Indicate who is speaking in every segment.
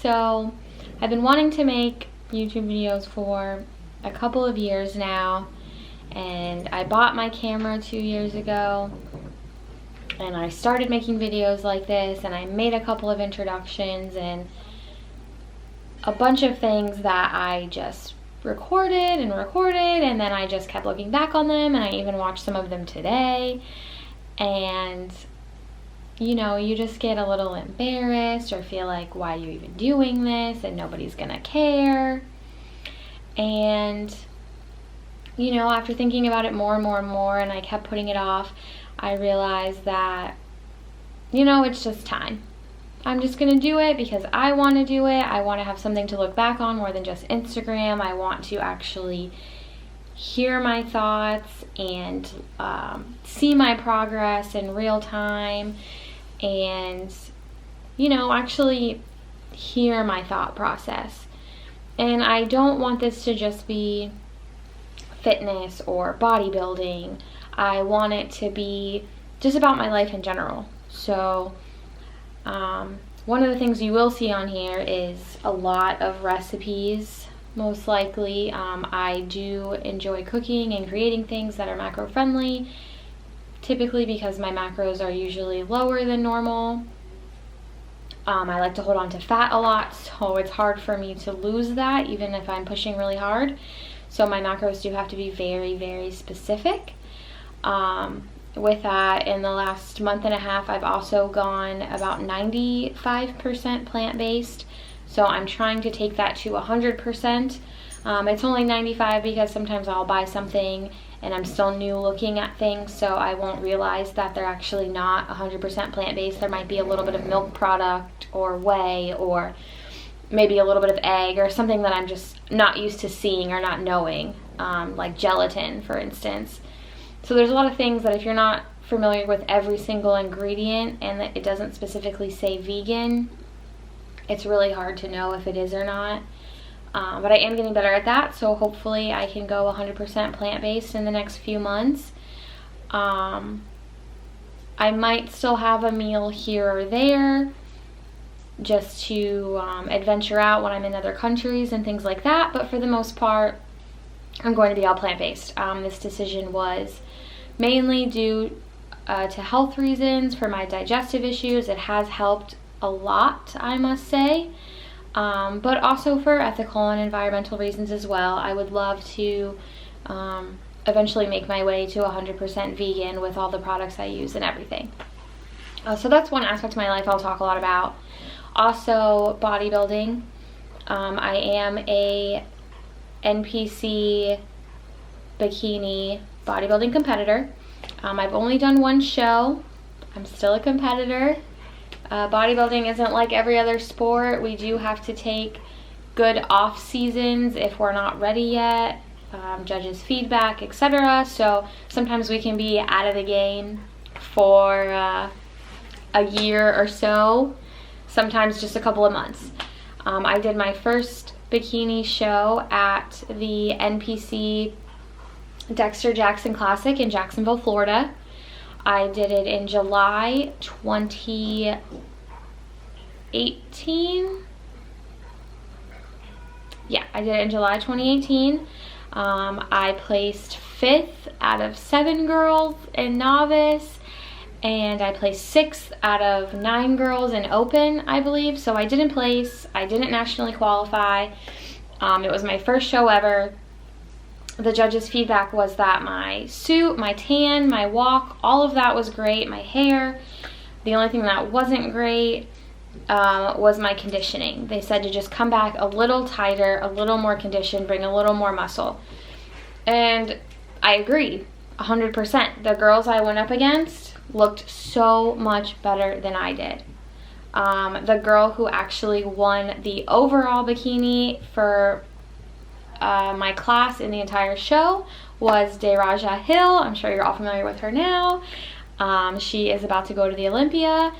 Speaker 1: So I've been wanting to make YouTube videos for a couple of years now, and I bought my camera 2 years ago, and I started making videos like this, and I made a couple of introductions and a bunch of things that I just recorded, and then I just kept looking back on them, and I even watched some of them today. And you know, you just get a little embarrassed or feel like, why are you even doing this, and nobody's gonna care. And you know, after thinking about it more and more and more, and I kept putting it off, I realized that, you know, it's just time. I'm just gonna do it because I want to do it. I want to have something to look back on more than just Instagram. I want to actually hear my thoughts and see my progress in real time, and you know, actually hear my thought process. And I don't want this to just be fitness or bodybuilding. I want it to be just about my life in general. So one of the things you will see on here is a lot of recipes, most likely. I do enjoy cooking and creating things that are macro friendly, typically because my macros are usually lower than normal. I like to hold on to fat a lot, so it's hard for me to lose that even if I'm pushing really hard. So my macros do have to be very, very specific. With that, in the last month and a half, I've also gone about 95% plant-based. So I'm trying to take that to 100%. It's only 95 because sometimes I'll buy something and I'm still new looking at things, so I won't realize that they're actually not 100% plant-based. There might be a little bit of milk product or whey or maybe a little bit of egg or something that I'm just not used to seeing or not knowing, like gelatin, for instance. So there's a lot of things that if you're not familiar with every single ingredient and that it doesn't specifically say vegan, it's really hard to know if it is or not. But I am getting better at that, so hopefully I can go 100% plant-based in the next few months. I might still have a meal here or there just to adventure out when I'm in other countries and things like that, but for the most part, I'm going to be all plant-based. This decision was mainly due to health reasons, for my digestive issues. It has helped a lot, I must say, but also for ethical and environmental reasons as well. I would love to eventually make my way to 100% vegan with all the products I use and everything. So that's one aspect of my life I'll talk a lot about. Also, bodybuilding. I am a NPC bikini bodybuilding competitor. I've only done one show. I'm still a competitor. Bodybuilding isn't like every other sport. We do have to take good off seasons if we're not ready yet, judges' feedback, etc. So sometimes we can be out of the game for a year or so, sometimes just a couple of months. I did my first bikini show at the NPC Dexter Jackson Classic in Jacksonville, Florida. I did it in July 2018. Yeah, I did it in July 2018. I placed 5th out of 7 girls in novice, and I placed 6th out of 9 girls in open, I believe. So I didn't place. I didn't nationally qualify. It was my first show ever. The judges' feedback was that my suit, my tan, my walk, all of that was great. My hair. The only thing that wasn't great was my conditioning. They said to just come back a little tighter, a little more conditioned, bring a little more muscle. And I agreed, 100%. The girls I went up against looked so much better than I did. The girl who actually won the overall bikini for my class in the entire show was Deraja Hill. I'm sure you're all familiar with her now. She is about to go to the Olympia,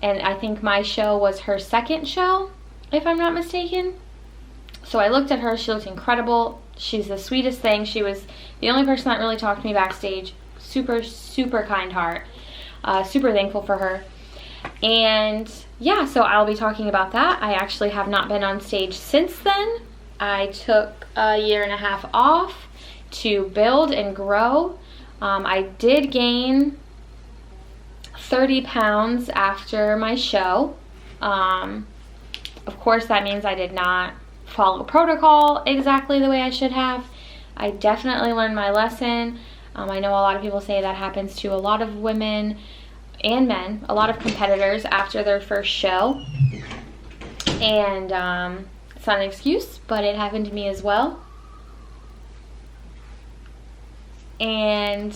Speaker 1: and I think my show was her second show, if I'm not mistaken. So I looked at her. She looked incredible. She's the sweetest thing. She was the only person that really talked to me backstage. Super, super kind heart. Super thankful for her. And yeah, so I'll be talking about that. I actually have not been on stage since then. I took a year and a half off to build and grow. I did gain 30 pounds after my show. Of course, that means I did not follow protocol exactly the way I should have. I definitely learned my lesson. I know a lot of people say that happens to a lot of women and men, a lot of competitors after their first show. And it's not an excuse, but it happened to me as well. And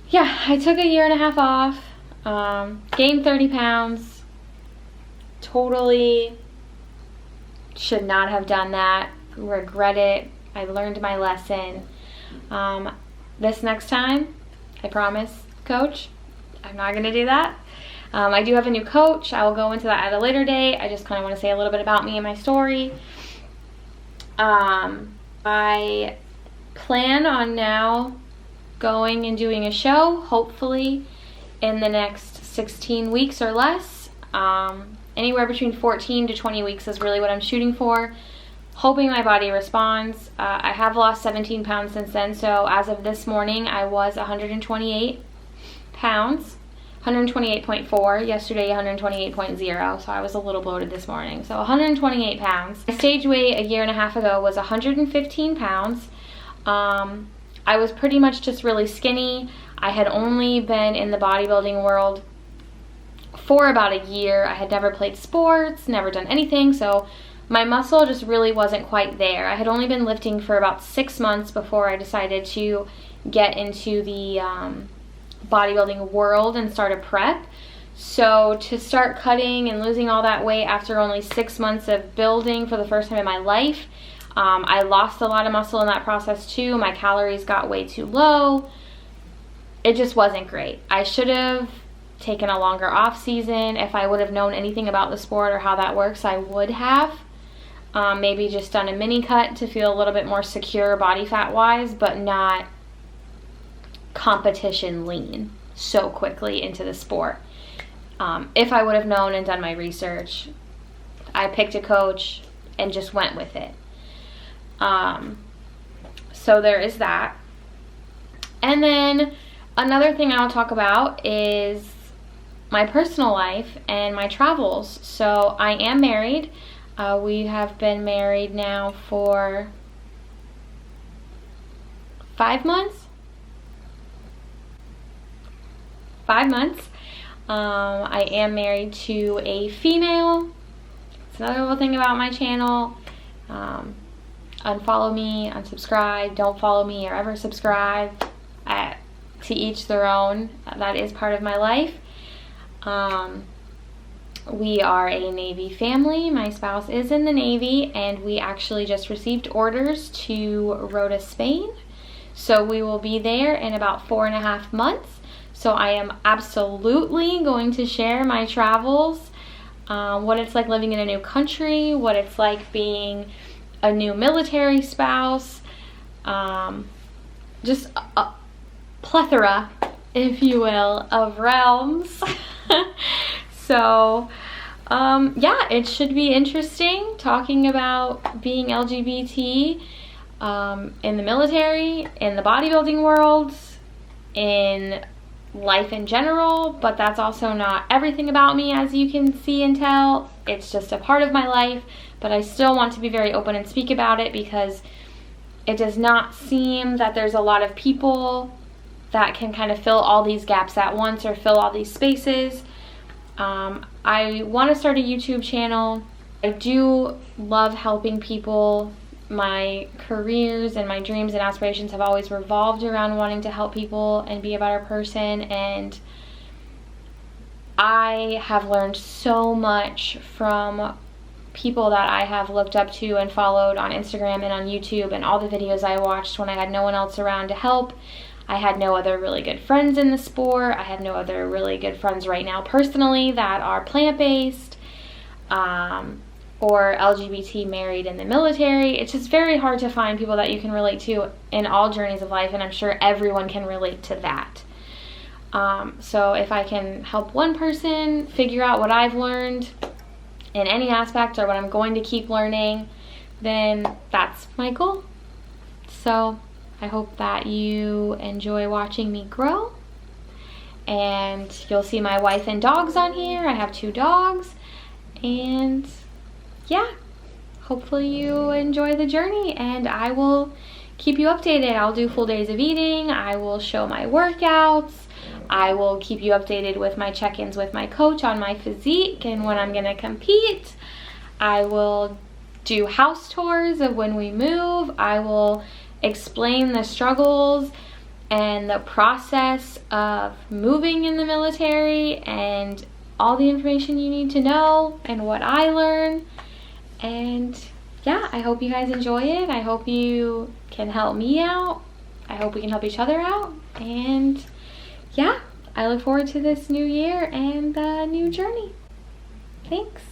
Speaker 1: yeah, I took a year and a half off, gained 30 pounds, totally should not have done that, regret it. I learned my lesson. This next time, I promise, coach, I'm not gonna do that. I do have a new coach. I will go into that at a later date. I just kind of want to say a little bit about me and my story. I plan on now going and doing a show, hopefully in the next 16 weeks or less. Anywhere between 14 to 20 weeks is really what I'm shooting for. Hoping my body responds. I have lost 17 pounds since then, so as of this morning, I was 128 pounds. 128.4, yesterday 128.0, so I was a little bloated this morning. So 128 pounds. My stage weight a year and a half ago was 115 pounds. I was pretty much just really skinny. I had only been in the bodybuilding world for about a year. I had never played sports, never done anything, so my muscle just really wasn't quite there. I had only been lifting for about 6 months before I decided to get into the bodybuilding world and start a prep. So to start cutting and losing all that weight after only 6 months of building for the first time in my life, I lost a lot of muscle in that process too. My calories got way too low. It just wasn't great. I should have taken a longer off season. If I would have known anything about the sport or how that works, I would have. Maybe just done a mini cut to feel a little bit more secure body fat wise, but not competition lean so quickly into the sport. If I would have known and done my research, I picked a coach and just went with it. So there is that. And then another thing I'll talk about is my personal life and my travels. So I am married. We have been married now for 5 months. 5 months. I am married to a female. It's another little thing about my channel. Unfollow me, unsubscribe, don't follow me or ever subscribe. To each their own. That is part of my life. We are a Navy family. My spouse is in the Navy, and we actually just received orders to Rota, Spain. So we will be there in about 4.5 months. So I am absolutely going to share my travels, what it's like living in a new country, what it's like being a new military spouse, just a plethora, if you will, of realms. So yeah, it should be interesting talking about being LGBT in the military, in the bodybuilding world, in life in general, but that's also not everything about me, as you can see and tell. It's just a part of my life, but I still want to be very open and speak about it because it does not seem that there's a lot of people that can kind of fill all these gaps at once or fill all these spaces. I want to start a YouTube channel. I do love helping people. My careers and my dreams and aspirations have always revolved around wanting to help people and be a better person, and I have learned so much from people that I have looked up to and followed on Instagram and on YouTube, and all the videos I watched when I had no one else around to help. I had no other really good friends in the sport. I have no other really good friends right now personally that are plant-based or LGBT married in the military. It's just very hard to find people that you can relate to in all journeys of life, and I'm sure everyone can relate to that. So if I can help one person figure out what I've learned in any aspect or what I'm going to keep learning, then that's my goal. So I hope that you enjoy watching me grow, and you'll see my wife and dogs on here. I have 2 dogs, and yeah, hopefully you enjoy the journey, and I will keep you updated. I'll do full days of eating. I will show my workouts. I will keep you updated with my check-ins with my coach on my physique and when I'm gonna compete. I will do house tours of when we move. I will explain the struggles and the process of moving in the military and all the information you need to know and what I learn. And yeah, I hope you guys enjoy it. I hope you can help me out. I hope we can help each other out. And yeah, I look forward to this new year and the new journey. Thanks.